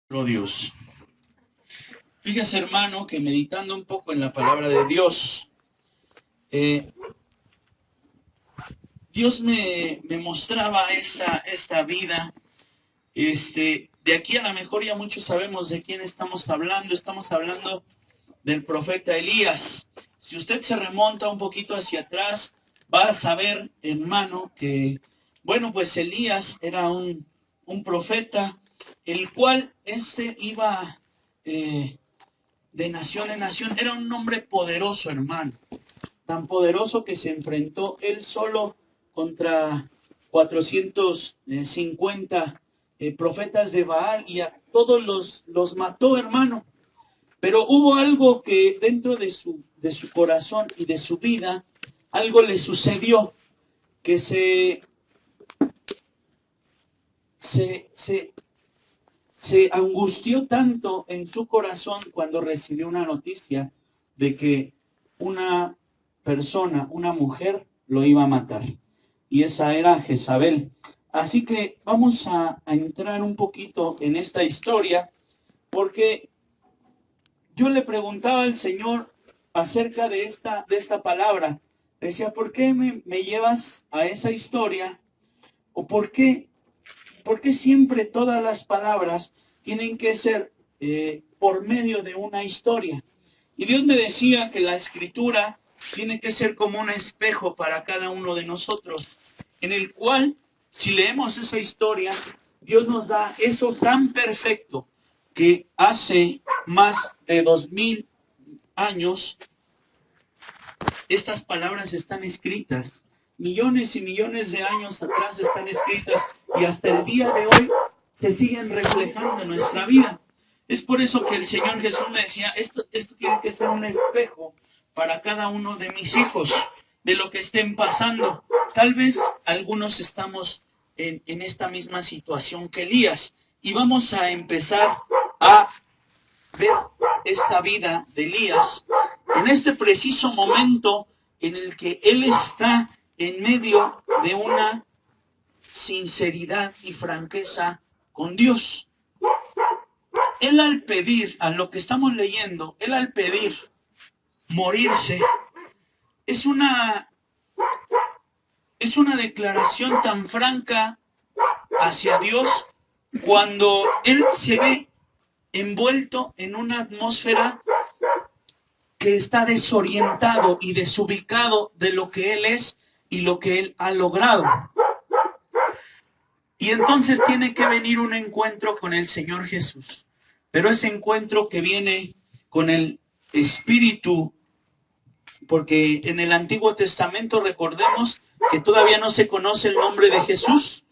Dios. Fíjese, hermano, que meditando un poco en la palabra de Dios, Dios me mostraba esta vida. De aquí a lo mejor ya muchos sabemos de quién estamos hablando. Estamos hablando del profeta Elías. Si usted se remonta un poquito hacia atrás, va a saber, hermano, que, bueno, pues Elías era un profeta, el cual iba de nación en nación. Era un hombre poderoso, hermano. Tan poderoso que se enfrentó él solo contra 450 profetas de Baal y a todos los mató, hermano. Pero hubo algo que dentro de su corazón y de su vida, algo le sucedió, que se angustió tanto en su corazón cuando recibió una noticia de que una persona, una mujer, lo iba a matar. Y esa era Jezabel. Así que vamos a entrar un poquito en esta historia, porque yo le preguntaba al Señor acerca de esta palabra. Le decía, ¿por qué me llevas a esa historia? ¿O por qué siempre todas las palabras tienen que ser por medio de una historia? Y Dios me decía que la escritura tiene que ser como un espejo para cada uno de nosotros, en el cual, si leemos esa historia, Dios nos da eso tan perfecto que hace más de 2000 años estas palabras están escritas. Millones y millones de años atrás están escritas y hasta el día de hoy se siguen reflejando en nuestra vida. Es por eso que el Señor Jesús me decía, esto tiene que ser un espejo para cada uno de mis hijos, de lo que estén pasando. Tal vez algunos estamos en esta misma situación que Elías, y vamos a empezar a ver esta vida de Elías en este preciso momento en el que él está en medio de una sinceridad y franqueza con Dios. Él al pedir, a lo que estamos leyendo, él al pedir morirse, es una declaración tan franca hacia Dios, cuando él se ve envuelto en una atmósfera que está desorientado y desubicado de lo que él es y lo que él ha logrado. Y entonces tiene que venir un encuentro con el Señor Jesús. Pero ese encuentro que viene con el Espíritu, porque en el Antiguo Testamento recordemos que todavía no se conoce el nombre de Jesús,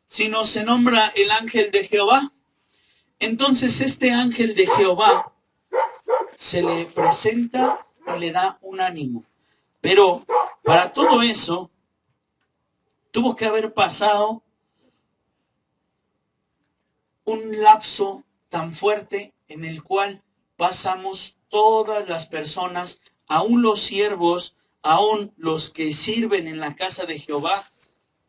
sino se nombra el ángel de Jehová. Entonces este ángel de Jehová se le presenta y le da un ánimo. Pero para todo eso tuvo que haber pasado un lapso tan fuerte en el cual pasamos todas las personas, aún los siervos, aún los que sirven en la casa de Jehová.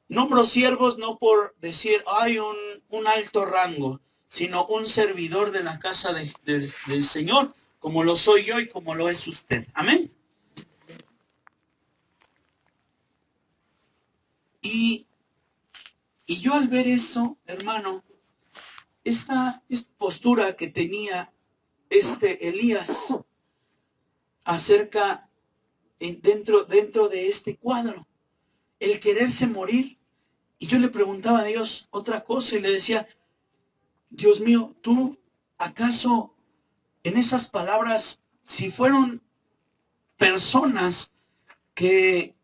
Nombro siervos no por decir hay un alto rango, sino un servidor de la casa del Señor, como lo soy yo y como lo es usted. Amén. Y yo al ver esto, hermano, esta postura que tenía Elías acerca dentro de este cuadro, el quererse morir. Y yo le preguntaba a Dios otra cosa y le decía, Dios mío, ¿tú acaso en esas palabras, si fueron personas que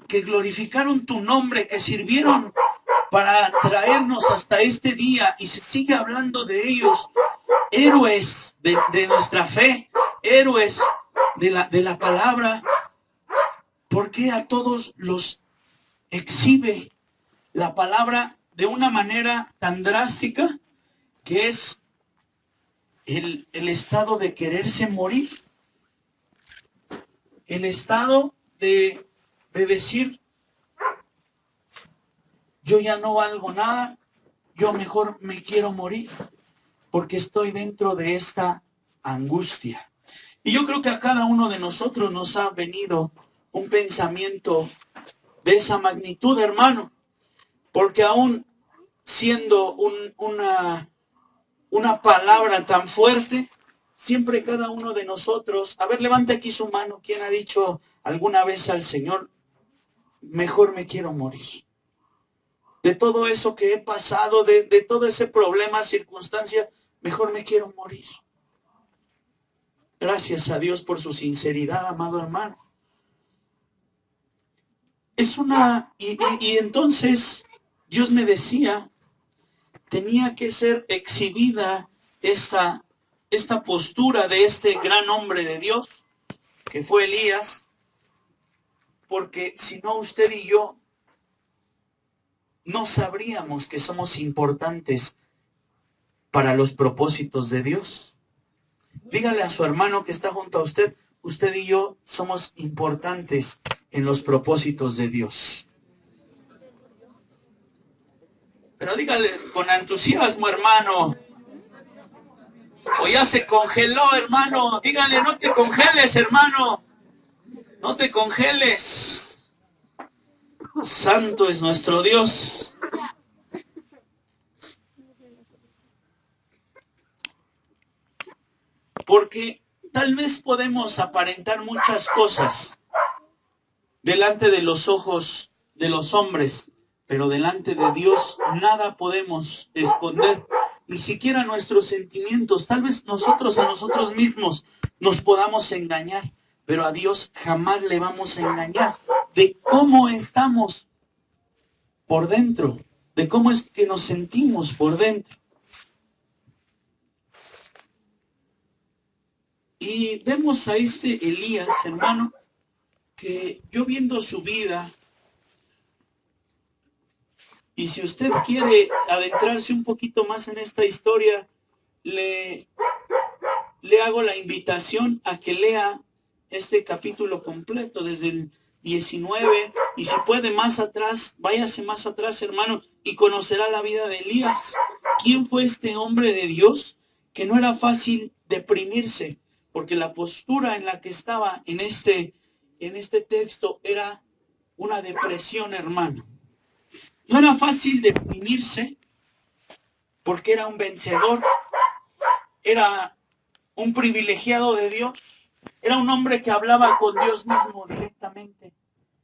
glorificaron tu nombre, que sirvieron para traernos hasta este día, y se sigue hablando de ellos, héroes de nuestra fe, héroes de la palabra, ¿por qué a todos los exhibe la palabra de una manera tan drástica, que es el estado de quererse morir? El estado de decir, yo ya no valgo nada, yo mejor me quiero morir. porque estoy dentro de esta angustia. Y yo creo que a cada uno de nosotros nos ha venido un pensamiento de esa magnitud, hermano, porque aún siendo una palabra tan fuerte, siempre cada uno de nosotros, a ver, levante aquí su mano, ¿quién ha dicho alguna vez al Señor, mejor me quiero morir? De todo eso que he pasado, de todo ese problema, circunstancia, mejor me quiero morir. Gracias a Dios por su sinceridad, amado hermano. Y entonces Dios me decía, tenía que ser exhibida esta postura de este gran hombre de Dios, que fue Elías, porque si no usted y yo no sabríamos que somos importantes para los propósitos de Dios. Dígale a su hermano que está junto a usted, usted y yo somos importantes en los propósitos de Dios. Pero dígale con entusiasmo, hermano. O ya se congeló, hermano. Dígale, no te congeles, hermano. No te congeles. Santo es nuestro Dios. Porque tal vez podemos aparentar muchas cosas delante de los ojos de los hombres, pero delante de Dios nada podemos esconder, ni siquiera nuestros sentimientos. Tal vez nosotros a nosotros mismos nos podamos engañar, pero a Dios jamás le vamos a engañar de cómo estamos por dentro, de cómo es que nos sentimos por dentro. Y vemos a este Elías, hermano, que yo viendo su vida, y si usted quiere adentrarse un poquito más en esta historia, le hago la invitación a que lea este capítulo completo, desde el 19, y si puede más atrás, váyase más atrás, hermano, y conocerá la vida de Elías. ¿Quién fue este hombre de Dios? Que no era fácil deprimirse, porque la postura en la que estaba en este texto era una depresión, hermano. No era fácil deprimirse, porque era un vencedor, era un privilegiado de Dios, era un hombre que hablaba con Dios mismo directamente,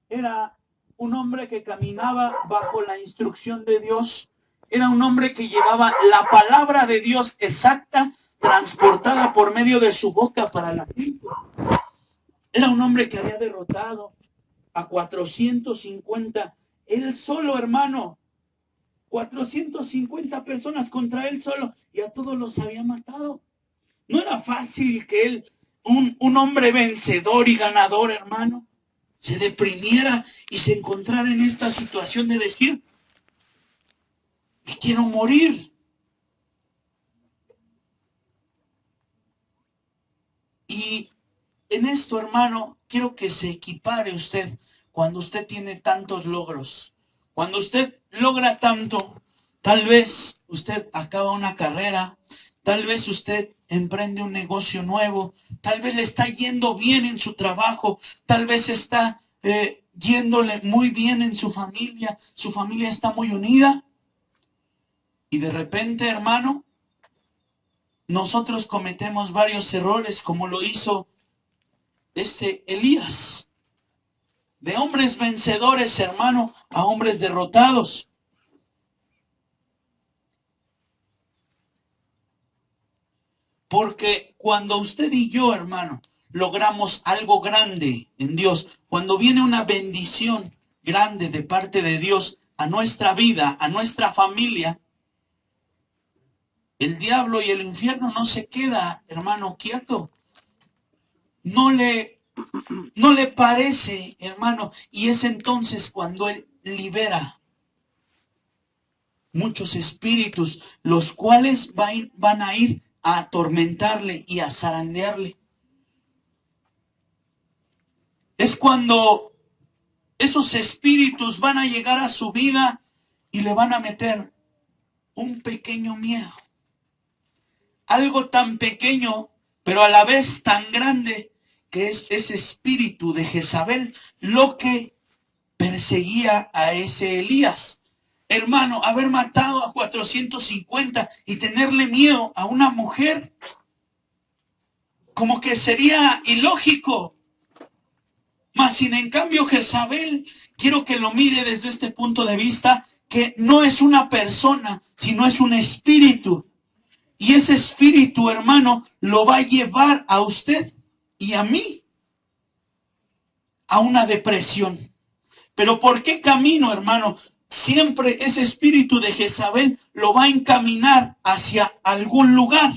era un hombre que caminaba bajo la instrucción de Dios, era un hombre que llevaba la palabra de Dios exacta, transportada por medio de su boca para la gente. Era un hombre que había derrotado a 450, él solo, hermano, 450 personas contra él solo, y a todos los había matado. No era fácil que él, un hombre vencedor y ganador, hermano, se deprimiera y se encontrara en esta situación de decir, me quiero morir. Y en esto, hermano, quiero que se equipare usted cuando usted tiene tantos logros. Cuando usted logra tanto, tal vez usted acaba una carrera, tal vez usted emprende un negocio nuevo, tal vez le está yendo bien en su trabajo, tal vez está yéndole muy bien en su familia está muy unida. Y de repente, hermano, nosotros cometemos varios errores como lo hizo este Elías. De hombres vencedores, hermano, a hombres derrotados. Porque cuando usted y yo, hermano, logramos algo grande en Dios, cuando viene una bendición grande de parte de Dios a nuestra vida, a nuestra familia, el diablo y el infierno no se queda, hermano, quieto. No le parece, hermano, y es entonces cuando él libera muchos espíritus, los cuales van a ir a atormentarle y a zarandearle. Es cuando esos espíritus van a llegar a su vida y le van a meter un pequeño miedo. algo tan pequeño, pero a la vez tan grande, que es ese espíritu de Jezabel, lo que perseguía a ese Elías. Hermano, haber matado a 450 y tenerle miedo a una mujer, como que sería ilógico. Mas, sin en cambio, Jezabel, quiero que lo mire desde este punto de vista, que no es una persona, sino es un espíritu. Y ese espíritu, hermano, lo va a llevar a usted y a mí a una depresión. ¿Pero por qué camino, hermano? Siempre ese espíritu de Jezabel lo va a encaminar hacia algún lugar.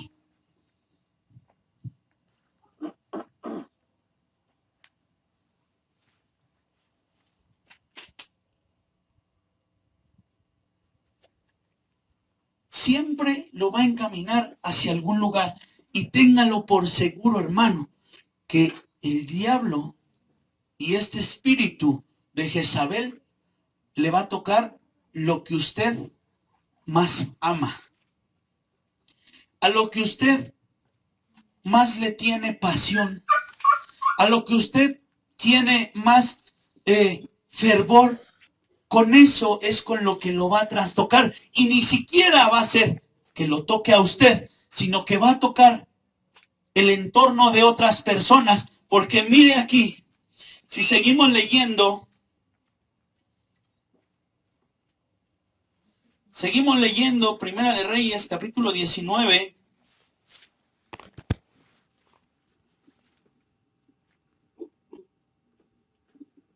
Siempre lo va a encaminar hacia algún lugar. Y téngalo por seguro, hermano, que el diablo y este espíritu de Jezabel le va a tocar lo que usted más ama, a lo que usted más le tiene pasión, a lo que usted tiene más fervor. Con eso es con lo que lo va a trastocar. Y ni siquiera va a ser que lo toque a usted, sino que va a tocar el entorno de otras personas. Porque mire aquí, si seguimos leyendo, Primera de Reyes, capítulo 19.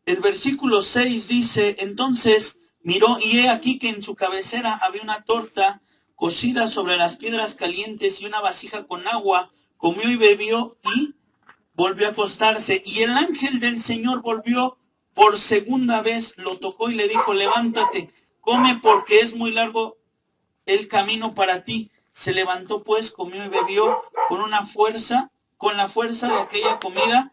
El versículo 6 dice, entonces miró y he aquí que en su cabecera había una torta cocida sobre las piedras calientes y una vasija con agua. Comió y bebió y volvió a acostarse. Y el ángel del Señor volvió por segunda vez, lo tocó y le dijo, levántate, come porque es muy largo el camino para ti. Se levantó pues, comió y bebió con la fuerza de aquella comida.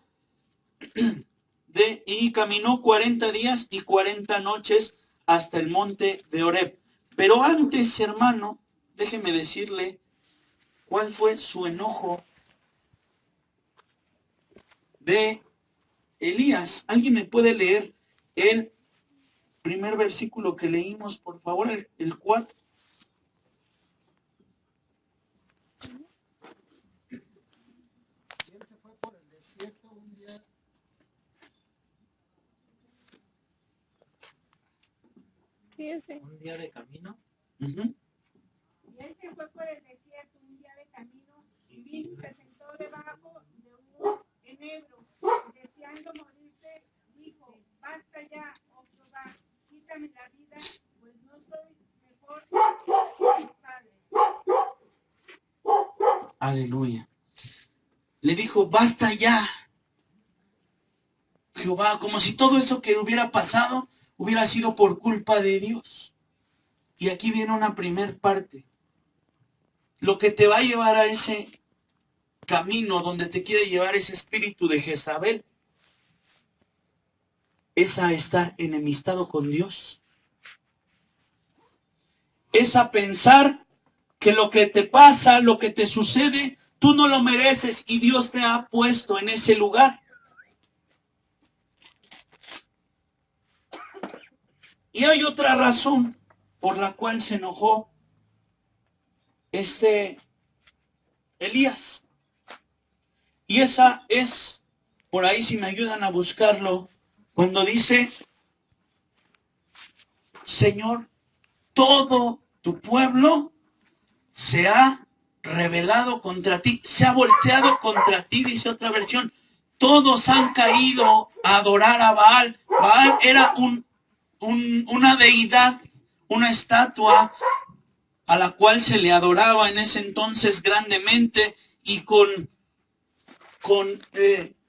Y caminó 40 días y 40 noches hasta el monte de Horeb. Pero antes, hermano, déjeme decirle cuál fue su enojo de Elías. ¿Alguien me puede leer el primer versículo que leímos, por favor, el 4? Él se fue por el desierto un día. Sí, ese. Un día de camino. Y él se fue por el desierto un día de camino y vino y se sentó debajo de un enebro, deseando morirse, dijo, basta ya, oh Jehová, quítame la vida, pues no soy mejor que mis padres. Aleluya. Le dijo, basta ya, Jehová, como si todo eso que hubiera pasado hubiera sido por culpa de Dios. Y aquí viene una primer parte. Lo que te va a llevar a ese camino donde te quiere llevar ese espíritu de Jezabel es a estar enemistado con Dios. Es a pensar que lo que te pasa, lo que te sucede, tú no lo mereces y Dios te ha puesto en ese lugar. Y hay otra razón por la cual se enojó Elías. Y esa es, por ahí si me ayudan a buscarlo, cuando dice, Señor, todo tu pueblo se ha rebelado contra ti, se ha volteado contra ti, dice otra versión. Todos han caído a adorar a Baal. Baal era una deidad, una estatua a la cual se le adoraba en ese entonces grandemente y con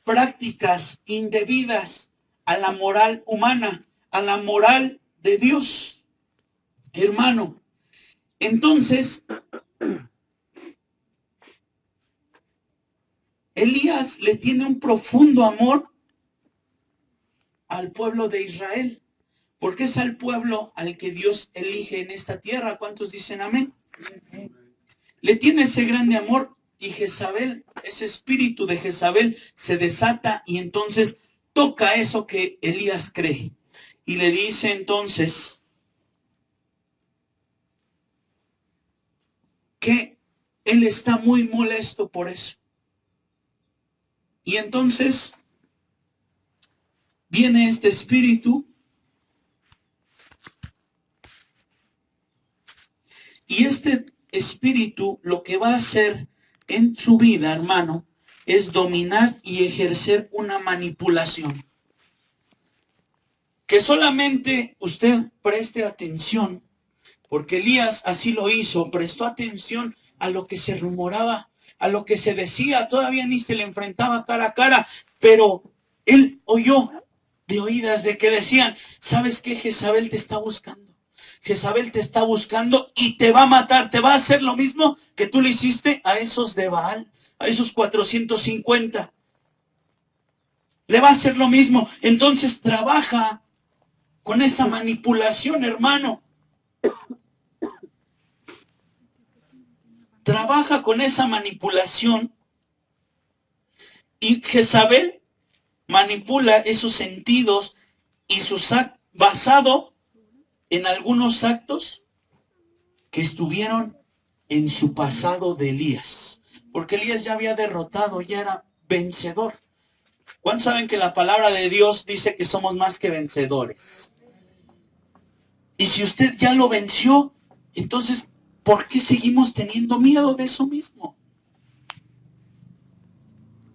prácticas indebidas a la moral humana, a la moral de Dios, hermano. Entonces, Elías le tiene un profundo amor al pueblo de Israel, porque es al pueblo al que Dios elige en esta tierra. ¿Cuántos dicen amén? le tiene ese grande amor y Jezabel, ese espíritu de Jezabel se desata y entonces toca eso que Elías cree. Y le dice entonces que él está muy molesto por eso. Y entonces viene este espíritu y este espíritu lo que va a hacer en su vida, hermano, es dominar y ejercer una manipulación. Que solamente usted preste atención, porque Elías así lo hizo, prestó atención a lo que se rumoraba, a lo que se decía, todavía ni se le enfrentaba cara a cara, pero él oyó de oídas de que decían, ¿sabes qué? Jezabel te está buscando. Jezabel te está buscando y te va a matar, te va a hacer lo mismo que tú le hiciste a esos de Baal, a esos 450. Le va a hacer lo mismo. Entonces trabaja con esa manipulación, hermano. Trabaja con esa manipulación y Jezabel manipula esos sentidos y sus actos basado en algunos actos que estuvieron en su pasado de Elías. Porque Elías ya había derrotado, ya era vencedor. ¿Cuántos saben que la palabra de Dios dice que somos más que vencedores? Y si usted ya lo venció, entonces, ¿por qué seguimos teniendo miedo de eso mismo?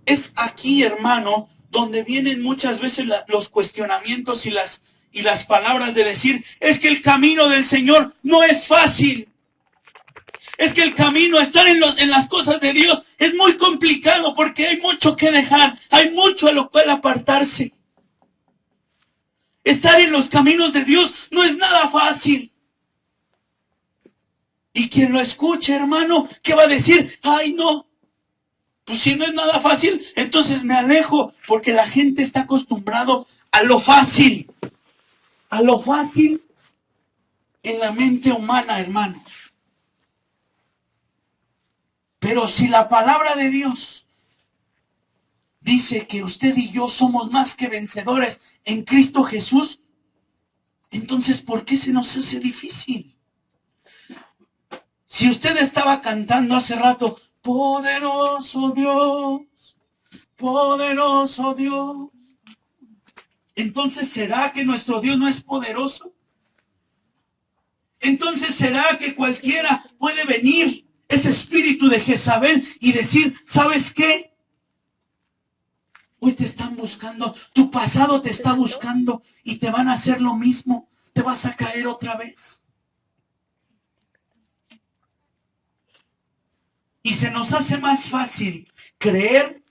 Es aquí, hermano, donde vienen muchas veces los cuestionamientos y las palabras de decir, es que el camino del Señor no es fácil. Es que el camino, estar en las cosas de Dios, es muy complicado porque hay mucho que dejar, hay mucho a lo cual apartarse. Estar en los caminos de Dios no es nada fácil. Y quien lo escuche, hermano, ¿qué va a decir? Ay, no. Pues si no es nada fácil, entonces me alejo, porque la gente está acostumbrado a lo fácil. A lo fácil en la mente humana, hermano. Pero si la palabra de Dios dice que usted y yo somos más que vencedores en Cristo Jesús, entonces ¿por qué se nos hace difícil? Si usted estaba cantando hace rato, poderoso Dios, poderoso Dios, entonces ¿será que nuestro Dios no es poderoso? Entonces ¿será que cualquiera puede venir ese espíritu de Jezabel y decir, ¿sabes qué? Hoy te están buscando, tu pasado te está buscando y te van a hacer lo mismo, te vas a caer otra vez. Y se nos hace más fácil creer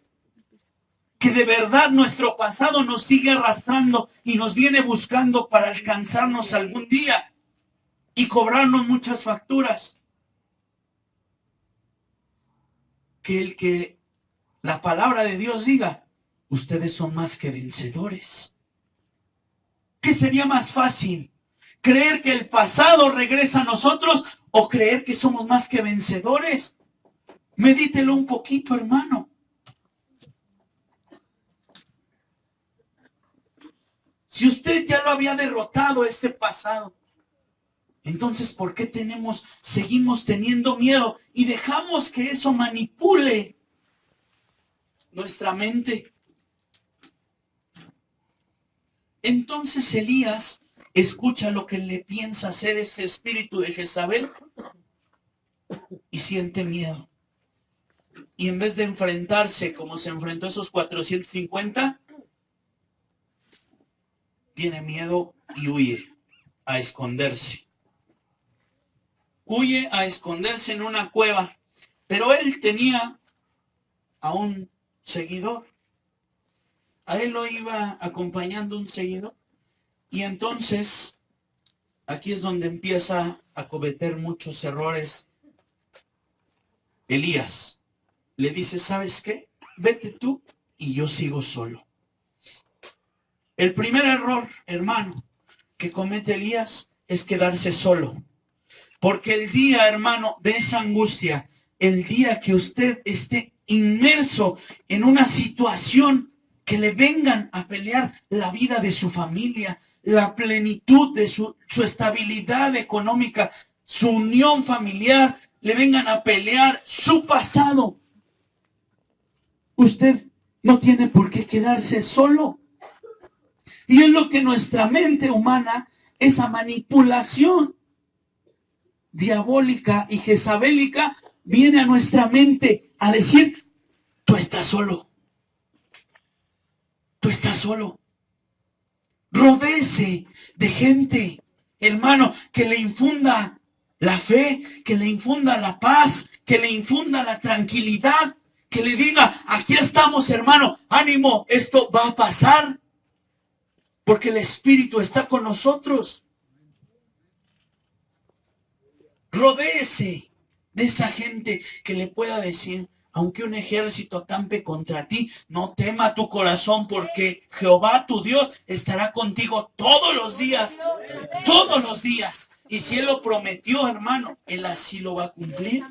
que de verdad nuestro pasado nos sigue arrastrando y nos viene buscando para alcanzarnos algún día y cobrarnos muchas facturas. Que la palabra de Dios diga, ustedes son más que vencedores. ¿Qué sería más fácil? ¿Creer que el pasado regresa a nosotros o creer que somos más que vencedores? Medítelo un poquito, hermano. Si usted ya lo había derrotado ese pasado, entonces ¿por qué seguimos teniendo miedo y dejamos que eso manipule nuestra mente? Entonces Elías escucha lo que le piensa hacer ese espíritu de Jezabel y siente miedo. Y en vez de enfrentarse como se enfrentó a esos 450, tiene miedo y huye a esconderse. Huye a esconderse en una cueva. Pero él tenía a un seguidor. A él lo iba acompañando un seguidor. Y entonces, aquí es donde empieza a cometer muchos errores. Elías le dice, ¿sabes qué? Vete tú y yo sigo solo. El primer error, hermano, que comete Elías es quedarse solo. Porque el día, hermano, de esa angustia, el día que usted esté inmerso en una situación que le vengan a pelear la vida de su familia, la plenitud de su estabilidad económica, su unión familiar, le vengan a pelear su pasado. Usted no tiene por qué quedarse solo. Y es lo que nuestra mente humana, esa manipulación diabólica y jezabélica, viene a nuestra mente a decir, tú estás solo. Tú estás solo. Rodéese de gente, hermano, que le infunda la fe, que le infunda la paz, que le infunda la tranquilidad, que le diga, aquí estamos, hermano, ánimo, esto va a pasar, porque el Espíritu está con nosotros. Rodéese de esa gente que le pueda decir, aunque un ejército acampe contra ti, no tema tu corazón, porque Jehová tu Dios estará contigo todos los días. Todos los días. Y si Él lo prometió, hermano, Él así lo va a cumplir.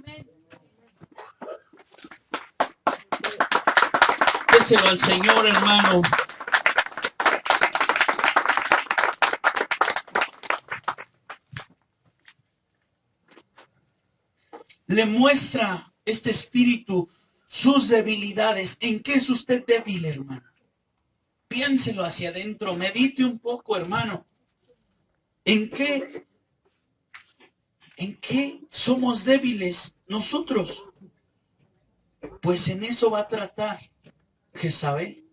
Déselo al Señor, hermano. Le muestra este espíritu sus debilidades. ¿En qué es usted débil, hermano? Piénselo hacia adentro, medite un poco, hermano. ¿En qué somos débiles nosotros? Pues en eso va a tratar Jezabel.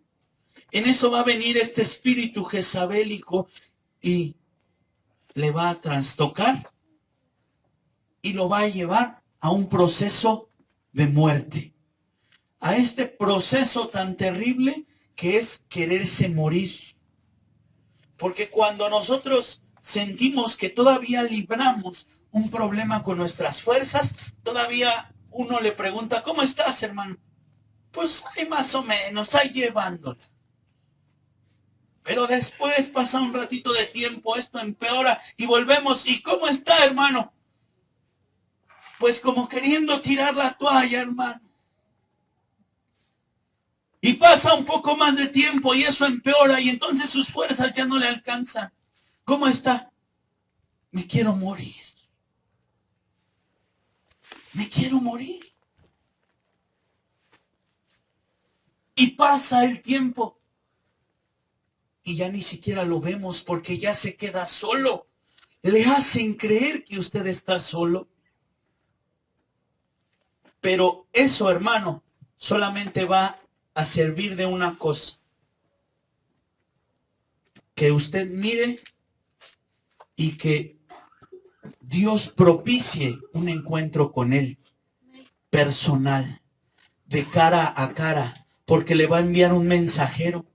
En eso va a venir este espíritu jezabélico y le va a trastocar y lo va a llevar a un proceso de muerte. A este proceso tan terrible que es quererse morir. Porque cuando nosotros sentimos que todavía libramos un problema con nuestras fuerzas, todavía uno le pregunta, ¿cómo estás, hermano? Pues ahí más o menos, ahí llevándola. Pero después pasa un ratito de tiempo, esto empeora y volvemos. ¿Y cómo está, hermano? Pues como queriendo tirar la toalla, hermano. Y pasa un poco más de tiempo y eso empeora y entonces sus fuerzas ya no le alcanzan. ¿Cómo está? Me quiero morir. Me quiero morir. Y pasa el tiempo y ya ni siquiera lo vemos porque ya se queda solo. Le hacen creer que usted está solo. Pero eso, hermano, solamente va a servir de una cosa. Que usted mire y que Dios propicie un encuentro con Él, personal, de cara a cara, porque le va a enviar un mensajero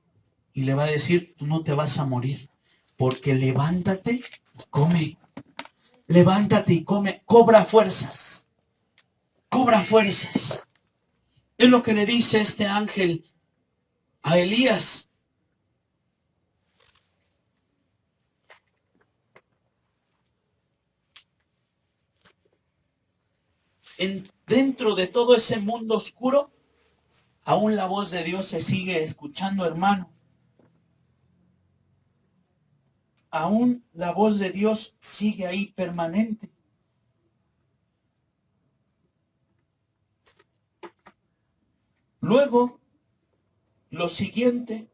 y le va a decir, tú no te vas a morir, porque levántate y come. Levántate y come, cobra fuerzas. Cobra fuerzas. Es lo que le dice este ángel a Elías. Dentro de todo ese mundo oscuro, aún la voz de Dios se sigue escuchando, hermano. Aún la voz de Dios sigue ahí permanente. Luego, lo siguiente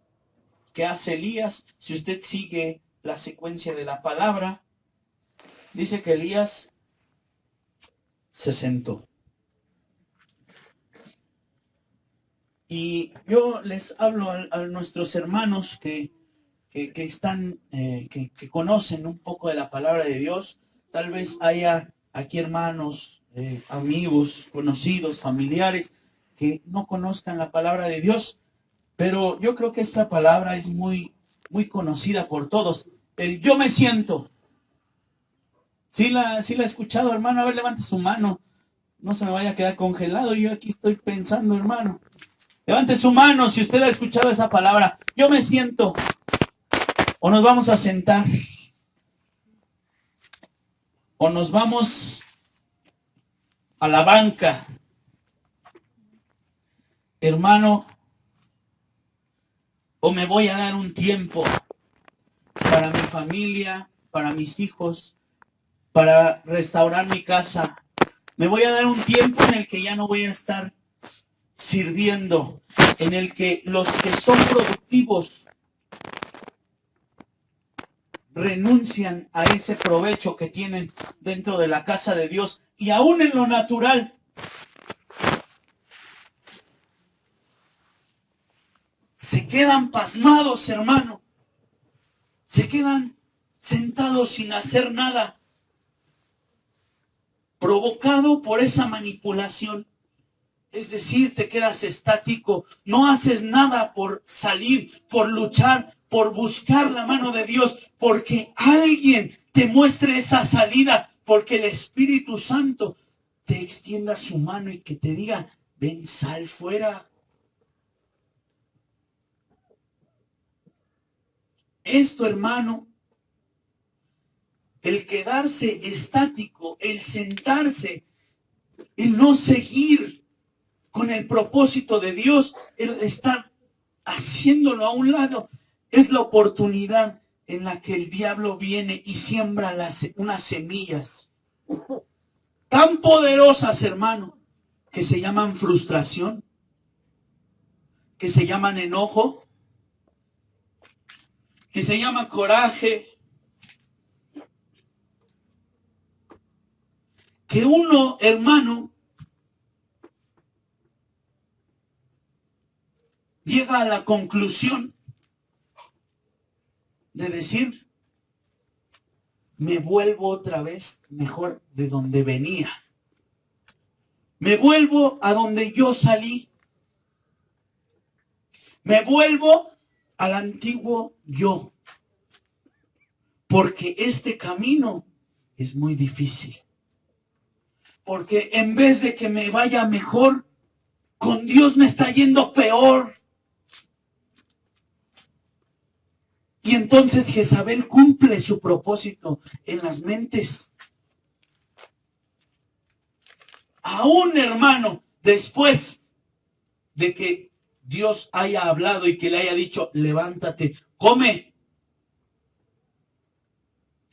que hace Elías, si usted sigue la secuencia de la palabra, dice que Elías se sentó. Y yo les hablo a nuestros hermanos que están, que conocen un poco de la palabra de Dios. Tal vez haya aquí hermanos, amigos, conocidos, familiares, que no conozcan la palabra de Dios. Pero yo creo que esta palabra es muy, muy conocida por todos. El yo me siento. ¿Sí la he escuchado, hermano? A ver, levante su mano. No se me vaya a quedar congelado. Yo aquí estoy pensando, hermano. Levante su mano si usted ha escuchado esa palabra. Yo me siento. O nos vamos a sentar. O nos vamos a la banca. hermano, o me voy a dar un tiempo para mi familia, para mis hijos, para restaurar mi casa. Me voy a dar un tiempo en el que ya no voy a estar sirviendo, en el que los que son productivos renuncian a ese provecho que tienen dentro de la casa de Dios y aún en lo natural. Se quedan pasmados, hermano. Se quedan sentados sin hacer nada, provocado por esa manipulación. Es decir, te quedas estático, no haces nada por salir, por luchar, por buscar la mano de Dios, porque alguien te muestre esa salida, porque el Espíritu Santo te extienda su mano y que te diga, ven, sal fuera. Esto, hermano, el quedarse estático, el sentarse, el no seguir con el propósito de Dios, el estar haciéndolo a un lado, es la oportunidad en la que el diablo viene y siembra unas semillas tan poderosas, hermano, que se llaman frustración, que se llaman enojo, que se llama coraje, que uno, hermano, llega a la conclusión de decir, me vuelvo otra vez mejor de donde venía. Me vuelvo a donde yo salí. Me vuelvo al antiguo yo. Porque este camino es muy difícil. Porque en vez de que me vaya mejor, con Dios me está yendo peor. Y entonces Jezabel cumple su propósito en las mentes. Aún, hermano, después de que Dios haya hablado y que le haya dicho, levántate, come.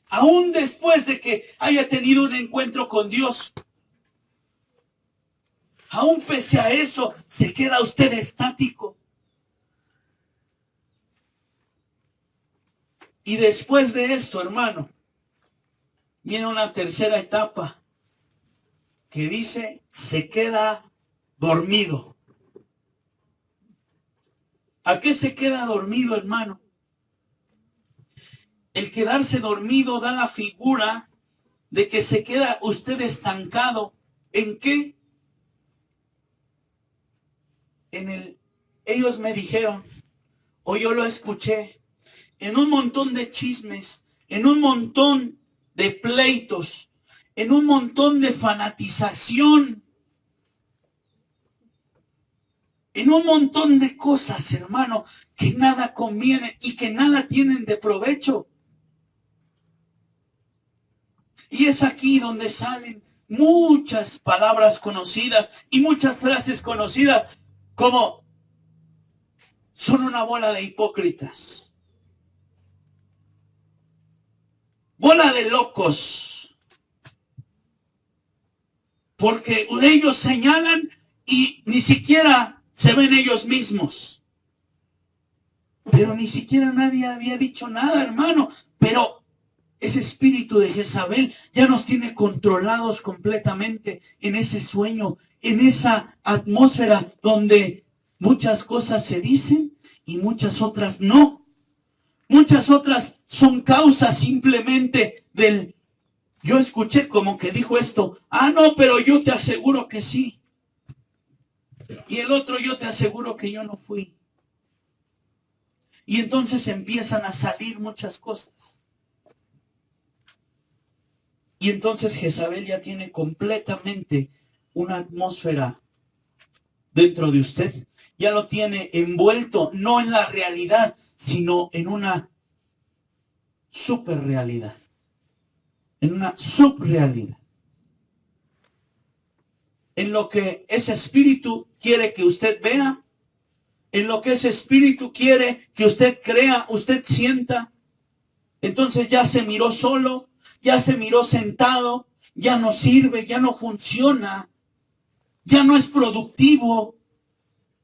Aún después de que haya tenido un encuentro con Dios, aún pese a eso, se queda usted estático. Y después de esto, hermano, viene una tercera etapa que dice, se queda dormido. ¿A qué se queda dormido, hermano? El quedarse dormido da la figura de que se queda usted estancado. ¿En qué? Ellos me dijeron, o yo lo escuché, en un montón de chismes, en un montón de pleitos, en un montón de fanatización, en un montón de cosas, hermano, que nada conviene y que nada tienen de provecho. Y es aquí donde salen muchas palabras conocidas y muchas frases conocidas como son una bola de hipócritas, bola de locos, porque ellos señalan y ni siquiera se ven ellos mismos. Pero ni siquiera nadie había dicho nada, hermano. Pero ese espíritu de Jezabel ya nos tiene controlados completamente en ese sueño, en esa atmósfera donde muchas cosas se dicen y muchas otras no. Muchas otras son causas simplemente del... Yo escuché como que dijo esto, no, pero yo te aseguro que sí. Y el otro, yo te aseguro que yo no fui. Y entonces empiezan a salir muchas cosas. Y entonces Jezabel ya tiene completamente una atmósfera dentro de usted. Ya lo tiene envuelto, no en la realidad, sino en una superrealidad. En una subrealidad. en lo que ese espíritu quiere que usted vea, en lo que ese espíritu quiere que usted crea, usted sienta. Entonces ya se miró solo, ya se miró sentado, ya no sirve, ya no funciona, ya no es productivo,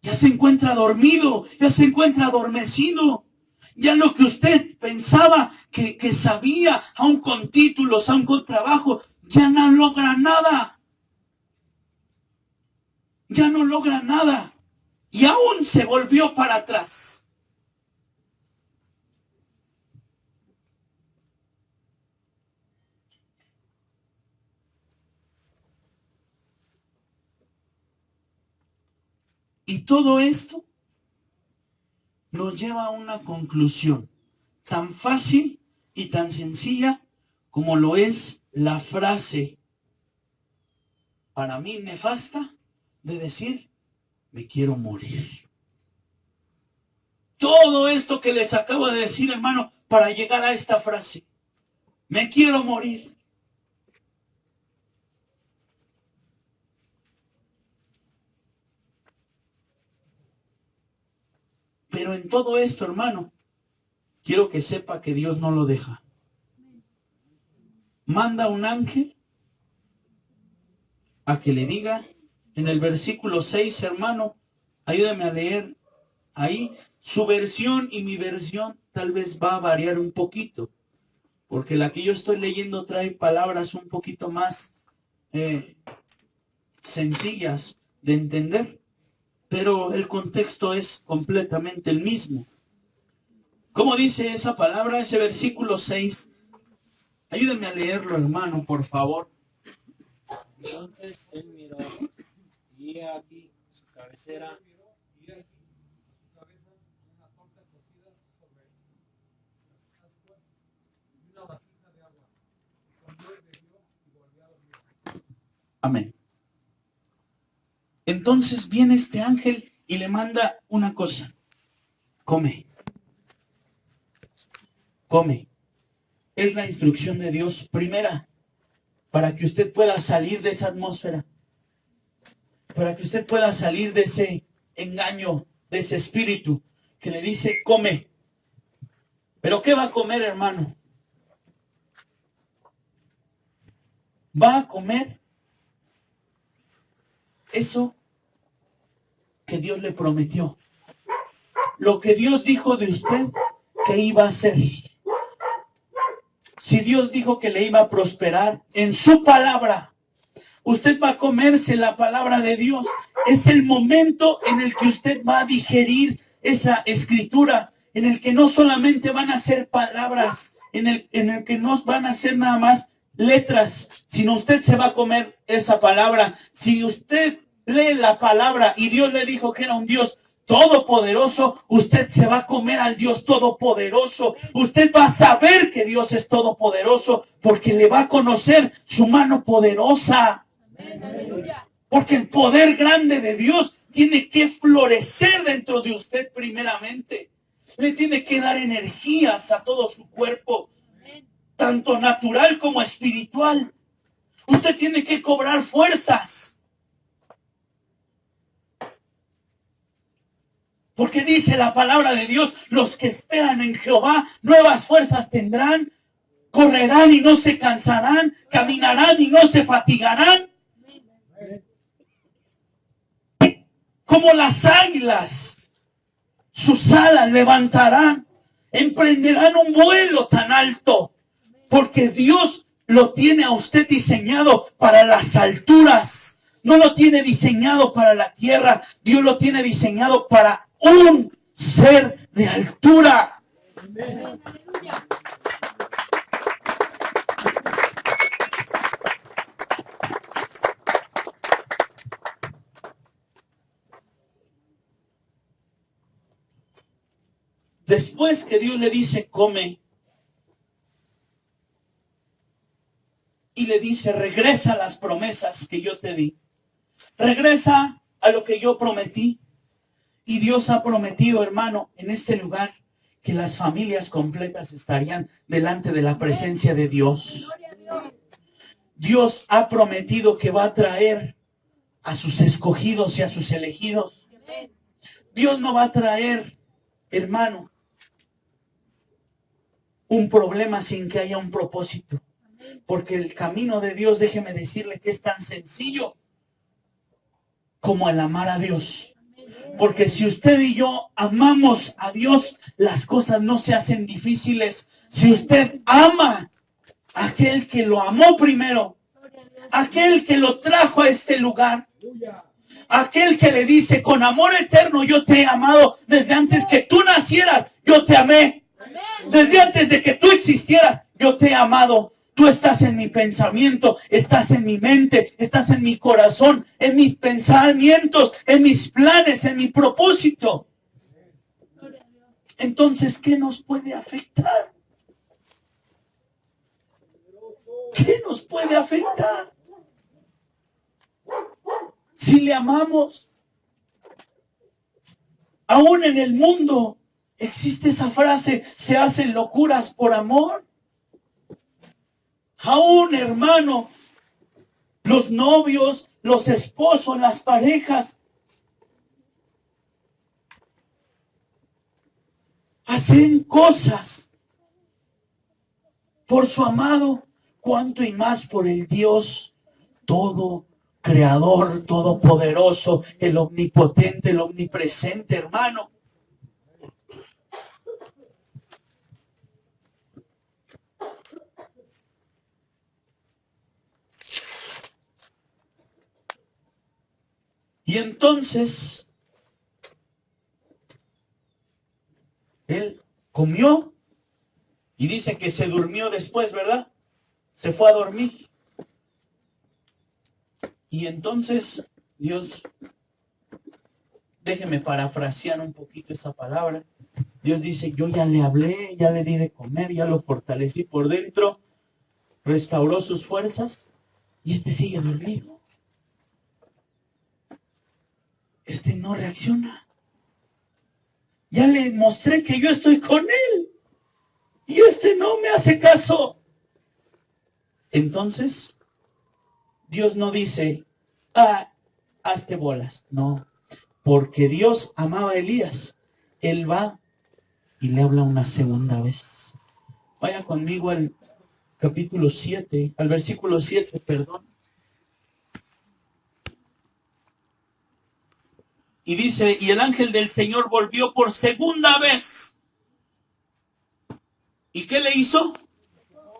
ya se encuentra dormido, ya se encuentra adormecido. Ya lo que usted pensaba que sabía, aún con títulos, aún con trabajo, ya no logra nada. Ya no logra nada. Y aún se volvió para atrás. Y todo esto nos lleva a una conclusión tan fácil y tan sencilla como lo es la frase, para mí nefasta, de decir, me quiero morir. Todo esto que les acabo de decir, hermano, para llegar a esta frase, me quiero morir. Pero en todo esto, hermano, quiero que sepa que Dios no lo deja. Manda un ángel a que le diga en el versículo 6, hermano, ayúdame a leer ahí. Su versión y mi versión tal vez va a variar un poquito, porque la que yo estoy leyendo trae palabras un poquito más sencillas de entender, pero el contexto es completamente el mismo. ¿Cómo dice esa palabra, ese versículo 6? Ayúdenme a leerlo, hermano, por favor. Entonces él miró, y he aquí su cabecera. Amén. Entonces viene este ángel y le manda una cosa. Come. Come. Es la instrucción de Dios primera para que usted pueda salir de esa atmósfera. Para que usted pueda salir de ese engaño, de ese espíritu que le dice, come. ¿Pero qué va a comer, hermano? Va a comer eso que Dios le prometió. Lo que Dios dijo de usted que iba a hacer. Si Dios dijo que le iba a prosperar en su palabra, usted va a comerse la palabra de Dios. Es el momento en el que usted va a digerir esa escritura, en el que no solamente van a ser palabras, en el que no van a ser nada más letras, sino usted se va a comer esa palabra. Si usted lee la palabra y Dios le dijo que era un Dios todopoderoso, usted se va a comer al Dios todopoderoso. Usted va a saber que Dios es todopoderoso porque le va a conocer su mano poderosa. Porque el poder grande de Dios tiene que florecer dentro de usted primeramente. Le tiene que dar energías a todo su cuerpo, tanto natural como espiritual. Usted tiene que cobrar fuerzas. Porque dice la palabra de Dios, los que esperan en Jehová, nuevas fuerzas tendrán, correrán y no se cansarán, caminarán y no se fatigarán. Como las águilas, sus alas levantarán, emprenderán un vuelo tan alto, porque Dios lo tiene a usted diseñado para las alturas. No lo tiene diseñado para la tierra, Dios lo tiene diseñado para un ser de altura. Amén. Después que Dios le dice, come, y le dice, regresa a las promesas que yo te di. Regresa a lo que yo prometí. Y Dios ha prometido, hermano, en este lugar, que las familias completas estarían delante de la presencia de Dios. Dios ha prometido que va a traer a sus escogidos y a sus elegidos. Dios no va a traer, hermano, un problema sin que haya un propósito. Porque el camino de Dios, déjeme decirle que es tan sencillo como el amar a Dios. Porque si usted y yo amamos a Dios, las cosas no se hacen difíciles. Si usted ama a aquel que lo amó primero, aquel que lo trajo a este lugar, aquel que le dice, con amor eterno yo te he amado desde antes que tú nacieras, yo te amé. Desde antes de que tú existieras, yo te he amado. Tú estás en mi pensamiento, estás en mi mente, estás en mi corazón, en mis pensamientos, en mis planes, en mi propósito. Entonces, ¿qué nos puede afectar? ¿Qué nos puede afectar? Si le amamos. Aún en el mundo existe esa frase, se hacen locuras por amor. Aún, hermano, los novios, los esposos, las parejas hacen cosas por su amado, cuanto y más por el Dios todo creador, todopoderoso, el omnipotente, el omnipresente, hermano. Y entonces, él comió y dice que se durmió después, ¿verdad? Se fue a dormir. Y entonces, Dios, déjeme parafrasear un poquito esa palabra. Dios dice, yo ya le hablé, ya le di de comer, ya lo fortalecí por dentro, restauró sus fuerzas y este sigue dormido. Este no reacciona. Ya le mostré que yo estoy con él y este no me hace caso. Entonces, Dios no dice, hazte bolas. No, porque Dios amaba a Elías. Él va y le habla una segunda vez. Vaya conmigo al capítulo 7, al versículo 7, perdón. Y dice, y el ángel del Señor volvió por segunda vez. ¿Y qué le hizo?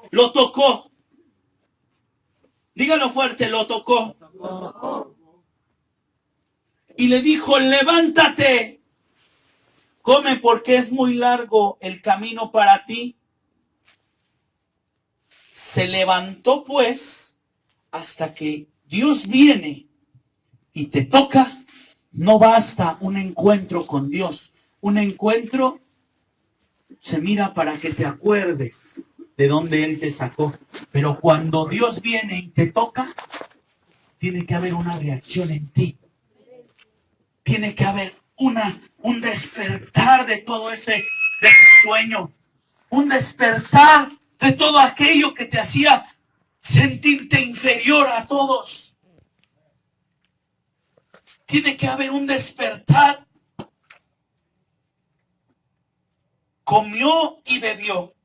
Lo tocó. Dígalo fuerte, lo tocó. Y le dijo, levántate, come porque es muy largo el camino para ti. Se levantó pues hasta que Dios viene y te toca. No basta un encuentro con Dios. Un encuentro se mira para que te acuerdes de dónde Él te sacó. Pero cuando Dios viene y te toca, tiene que haber una reacción en ti. Tiene que haber un despertar de todo ese sueño. Un despertar de todo aquello que te hacía sentirte inferior a todos. Tiene que haber un despertar. Comió y bebió.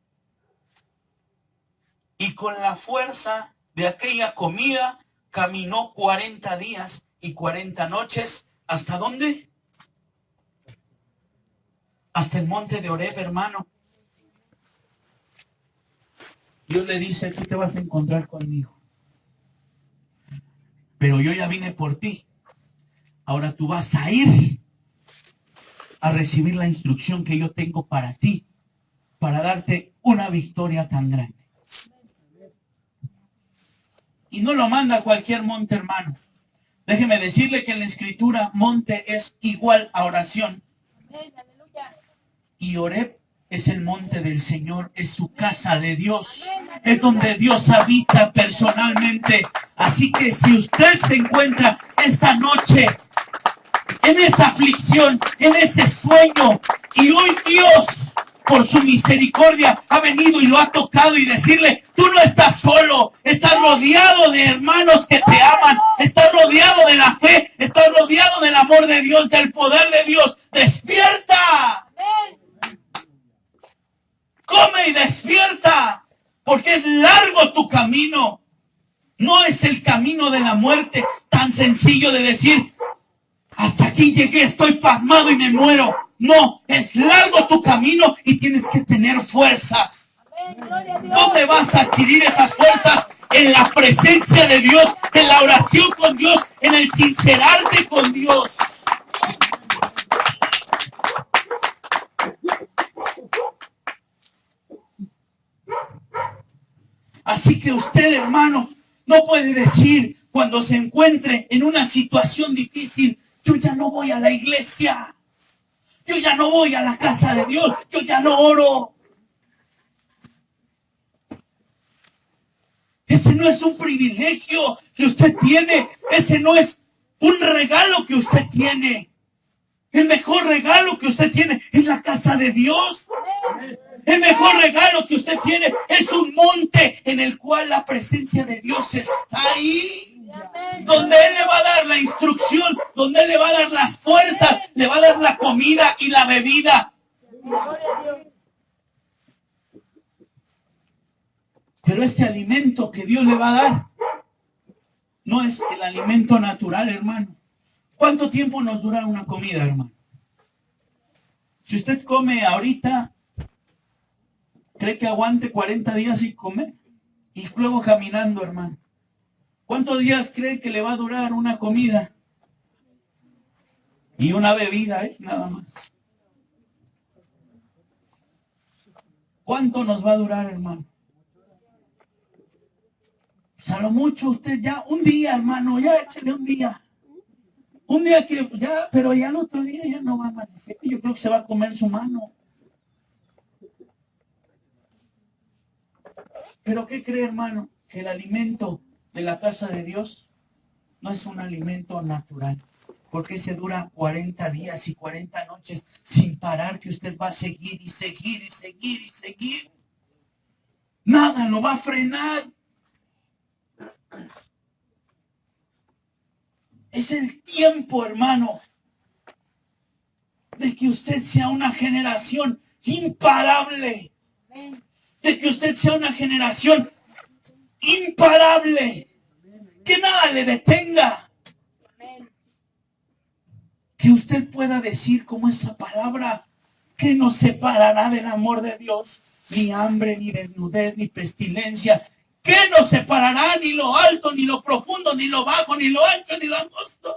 Y con la fuerza de aquella comida caminó 40 días y 40 noches. ¿Hasta dónde? Hasta el monte de Oreb, hermano. Dios le dice, tú te vas a encontrar conmigo. Pero yo ya vine por ti. Ahora tú vas a ir a recibir la instrucción que yo tengo para ti, para darte una victoria tan grande. Y no lo manda a cualquier monte, hermano. Déjeme decirle que en la Escritura monte es igual a oración. Y Oreb es el monte del Señor, es su casa de Dios. Es donde Dios habita personalmente. Así que si usted se encuentra esta noche en esa aflicción, en ese sueño, y hoy Dios por su misericordia ha venido y lo ha tocado y decirle, tú no estás solo, estás rodeado de hermanos que te aman, estás rodeado de la fe, estás rodeado del amor de Dios, del poder de Dios. ¡Despierta! Come y despierta, porque es largo tu camino. No es el camino de la muerte tan sencillo de decir, hasta aquí llegué, estoy pasmado y me muero. No, es largo tu camino y tienes que tener fuerzas. ¿Dónde vas a adquirir esas fuerzas? En la presencia de Dios, en la oración con Dios, en el sincerarte con Dios. Así que usted, hermano, no puede decir cuando se encuentre en una situación difícil, yo ya no voy a la iglesia, yo ya no voy a la casa de Dios, yo ya no oro. Ese no es un privilegio que usted tiene, ese no es un regalo que usted tiene. El mejor regalo que usted tiene es la casa de Dios. El mejor regalo que usted tiene es un monte en el cual la presencia de Dios está ahí. Donde Él le va a dar la instrucción, donde Él le va a dar las fuerzas, le va a dar la comida y la bebida. Pero este alimento que Dios le va a dar no es el alimento natural, hermano. ¿Cuánto tiempo nos dura una comida, hermano? Si usted come ahorita, ¿cree que aguante 40 días sin comer? Y luego caminando, hermano. ¿Cuántos días cree que le va a durar una comida? Y una bebida, nada más. ¿Cuánto nos va a durar, hermano? Pues a lo mucho usted ya, un día, hermano, ya échale un día. Un día que ya, pero ya el otro día ya no va a amanecer. Yo creo que se va a comer su mano. Pero ¿qué cree, hermano? Que el alimento de la casa de Dios no es un alimento natural. Porque se dura 40 días y 40 noches sin parar, que usted va a seguir y seguir y seguir y seguir. Nada lo va a frenar. Es el tiempo, hermano, de que usted sea una generación imparable. De que usted sea una generación imparable. Que nada le detenga. Que usted pueda decir como esa palabra, que nos separará del amor de Dios. Ni hambre, ni desnudez, ni pestilencia. ¿Qué nos separará? Ni lo alto, ni lo profundo, ni lo bajo, ni lo ancho, ni lo angosto.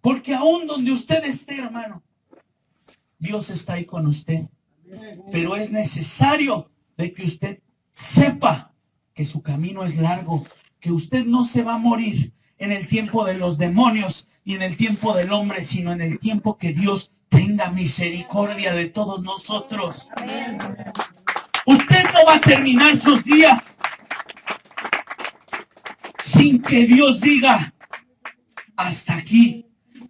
Porque aún donde usted esté, hermano, Dios está ahí con usted. Pero es necesario de que usted sepa que su camino es largo, que usted no se va a morir en el tiempo de los demonios ni en el tiempo del hombre, sino en el tiempo que Dios tenga misericordia de todos nosotros. Usted no va a terminar sus días sin que Dios diga hasta aquí,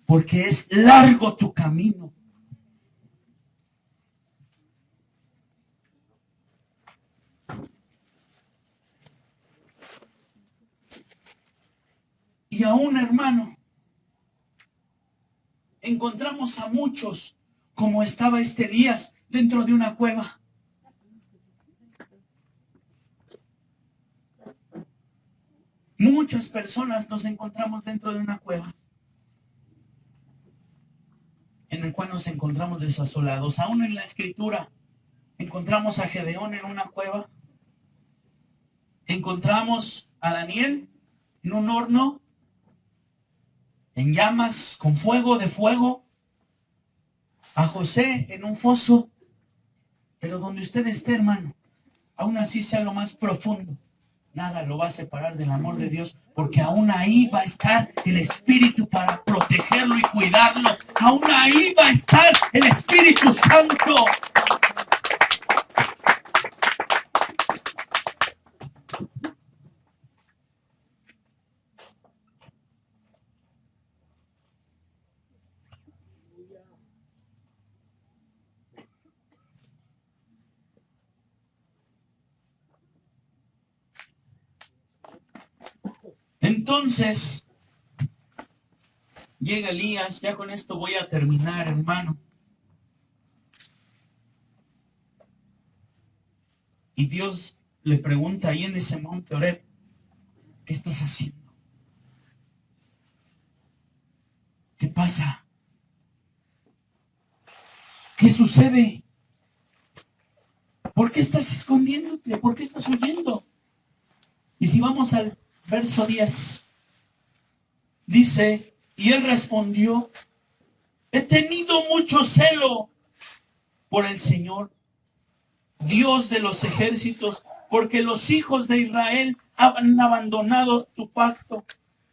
porque es largo tu camino. Y aún, hermano, encontramos a muchos, como estaba este Elías, dentro de una cueva. Muchas personas nos encontramos dentro de una cueva, en el cual nos encontramos desasolados. Aún en la Escritura encontramos a Gedeón en una cueva. Encontramos a Daniel en un horno, en llamas, con fuego de fuego. A José en un foso. Pero donde usted esté, hermano, aún así sea lo más profundo, nada lo va a separar del amor de Dios, porque aún ahí va a estar el Espíritu para protegerlo y cuidarlo. Aún ahí va a estar el Espíritu Santo. Entonces, llega Elías, ya con esto voy a terminar, hermano. Y Dios le pregunta ahí en ese monte Horeb, ¿qué estás haciendo? ¿Qué pasa? ¿Qué sucede? ¿Por qué estás escondiéndote? ¿Por qué estás huyendo? Y si vamos al verso 10, dice, y él respondió, he tenido mucho celo por el Señor, Dios de los ejércitos, porque los hijos de Israel han abandonado tu pacto,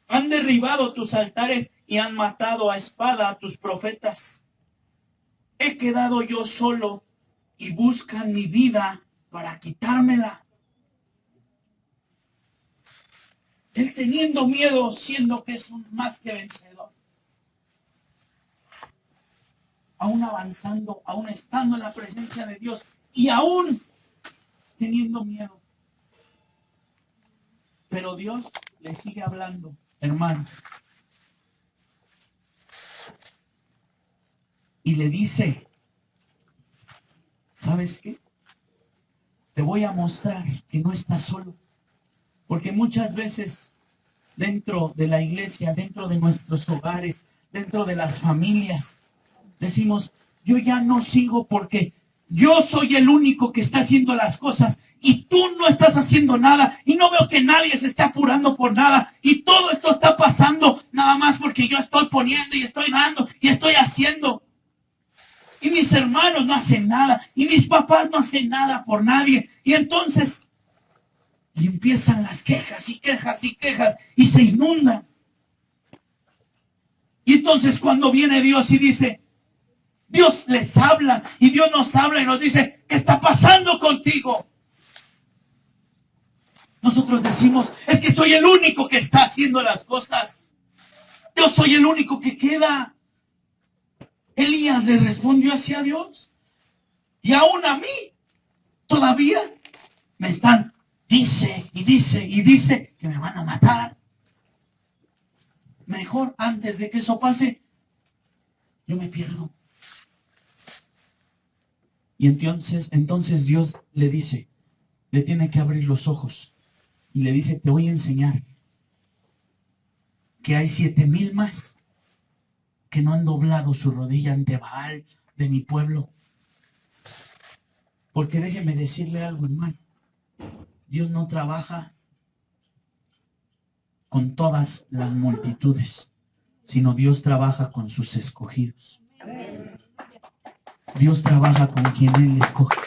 han derribado tus altares y han matado a espada a tus profetas. He quedado yo solo y buscan mi vida para quitármela. Él teniendo miedo, siendo que es un más que vencedor. Aún avanzando, aún estando en la presencia de Dios y aún teniendo miedo. Pero Dios le sigue hablando, hermano. Y le dice, ¿sabes qué? Te voy a mostrar que no estás solo. Porque muchas veces dentro de la iglesia, dentro de nuestros hogares, dentro de las familias, decimos, yo ya no sigo porque yo soy el único que está haciendo las cosas y tú no estás haciendo nada y no veo que nadie se esté apurando por nada y todo esto está pasando nada más porque yo estoy poniendo y estoy dando y estoy haciendo. Y mis hermanos no hacen nada y mis papás no hacen nada por nadie. Y entonces, y empiezan las quejas y quejas y quejas y se inundan. Y entonces cuando viene Dios y dice, Dios les habla y Dios nos habla y nos dice, ¿qué está pasando contigo? Nosotros decimos, es que soy el único que está haciendo las cosas. Yo soy el único que queda. Elías le respondió hacia Dios. Y aún a mí, todavía me están, dice y dice y dice que me van a matar. Mejor antes de que eso pase, yo me pierdo. Y entonces Dios le dice, le tiene que abrir los ojos. Y le dice, te voy a enseñar que hay 7,000 más que no han doblado su rodilla ante Baal de mi pueblo. Porque déjeme decirle algo, hermano. Dios no trabaja con todas las multitudes, sino Dios trabaja con sus escogidos. Dios trabaja con quien Él escoge,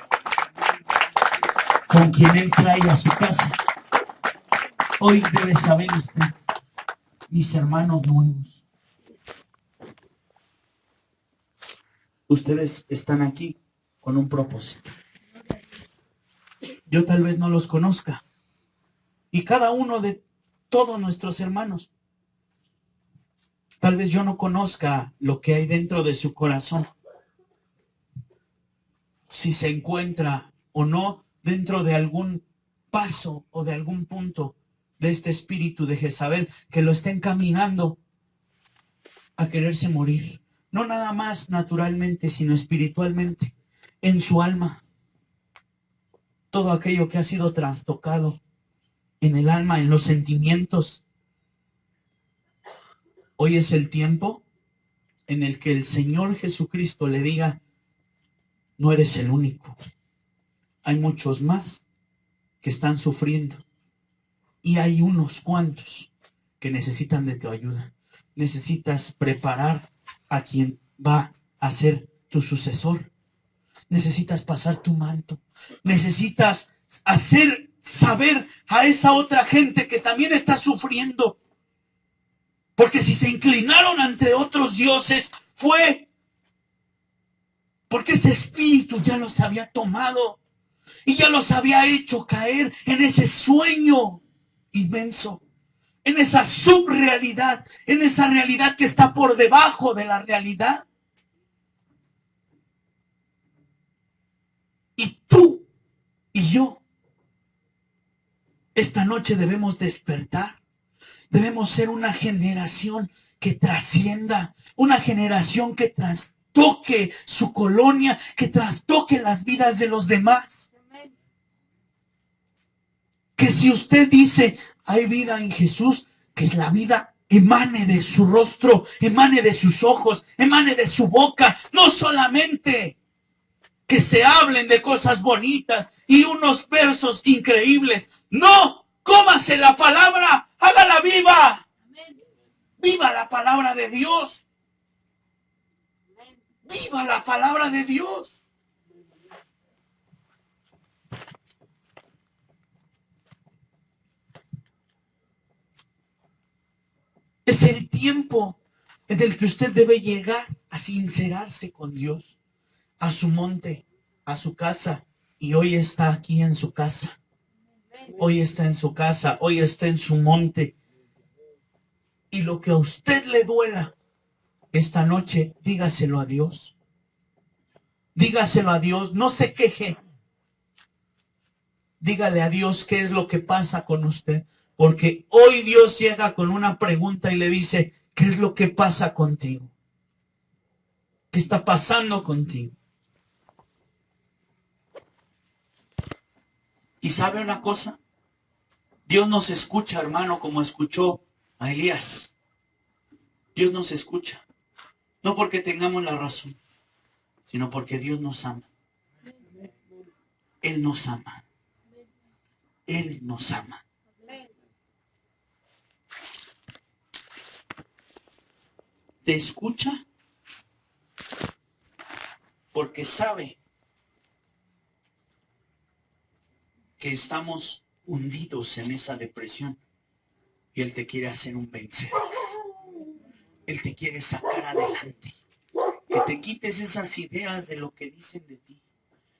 con quien Él trae a su casa. Hoy debe saber usted, mis hermanos nuevos, ustedes están aquí con un propósito. Yo tal vez no los conozca. Y cada uno de todos nuestros hermanos, tal vez yo no conozca lo que hay dentro de su corazón. Si se encuentra o no dentro de algún paso o de algún punto de este espíritu de Jezabel que lo está encaminando a quererse morir. No nada más naturalmente, sino espiritualmente, en su alma. Todo aquello que ha sido trastocado en el alma, en los sentimientos. Hoy es el tiempo en el que el Señor Jesucristo le diga, no eres el único. Hay muchos más que están sufriendo. Y hay unos cuantos que necesitan de tu ayuda. Necesitas preparar a quien va a ser tu sucesor. Necesitas pasar tu manto. Necesitas hacer saber a esa otra gente que también está sufriendo. Porque si se inclinaron ante otros dioses, fue porque ese espíritu ya los había tomado y ya los había hecho caer en ese sueño inmenso, en esa subrealidad, en esa realidad que está por debajo de la realidad. y yo, esta noche debemos despertar. Debemos ser una generación que trascienda, una generación que trastoque su colonia, que trastoque las vidas de los demás. Que si usted dice, hay vida en Jesús, que la vida emane de su rostro, emane de sus ojos, emane de su boca, no solamente que se hablen de cosas bonitas y unos versos increíbles. No, cómase la palabra, hágala viva. Viva la palabra de Dios. Viva la palabra de Dios. Es el tiempo en el que usted debe llegar a sincerarse con Dios, a su monte, a su casa. Y hoy está aquí en su casa. Hoy está en su casa, hoy está en su monte. Y lo que a usted le duela esta noche, dígaselo a Dios. Dígaselo a Dios, no se queje. Dígale a Dios qué es lo que pasa con usted. Porque hoy Dios llega con una pregunta y le dice, ¿qué es lo que pasa contigo? ¿Qué está pasando contigo? ¿Y sabe una cosa? Dios nos escucha, hermano, como escuchó a Elías. Dios nos escucha. No porque tengamos la razón, sino porque Dios nos ama. Él nos ama. Él nos ama. Te escucha porque sabe que estamos hundidos en esa depresión y Él te quiere hacer un vencedor. Él te quiere sacar adelante. Que te quites esas ideas de lo que dicen de ti.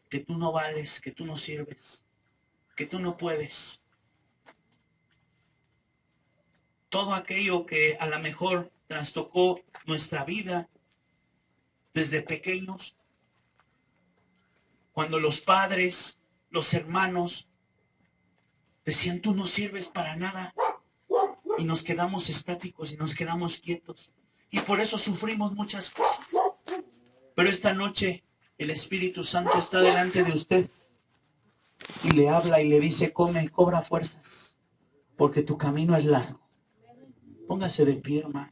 Que tú no vales, que tú no sirves, que tú no puedes. Todo aquello que a lo mejor trastocó nuestra vida desde pequeños. Cuando los padres, los hermanos decían, tú no sirves para nada. Y nos quedamos estáticos y nos quedamos quietos. Y por eso sufrimos muchas cosas. Pero esta noche el Espíritu Santo está delante de usted. Y le habla y le dice, come, cobra fuerzas. Porque tu camino es largo. Póngase de pie, hermano.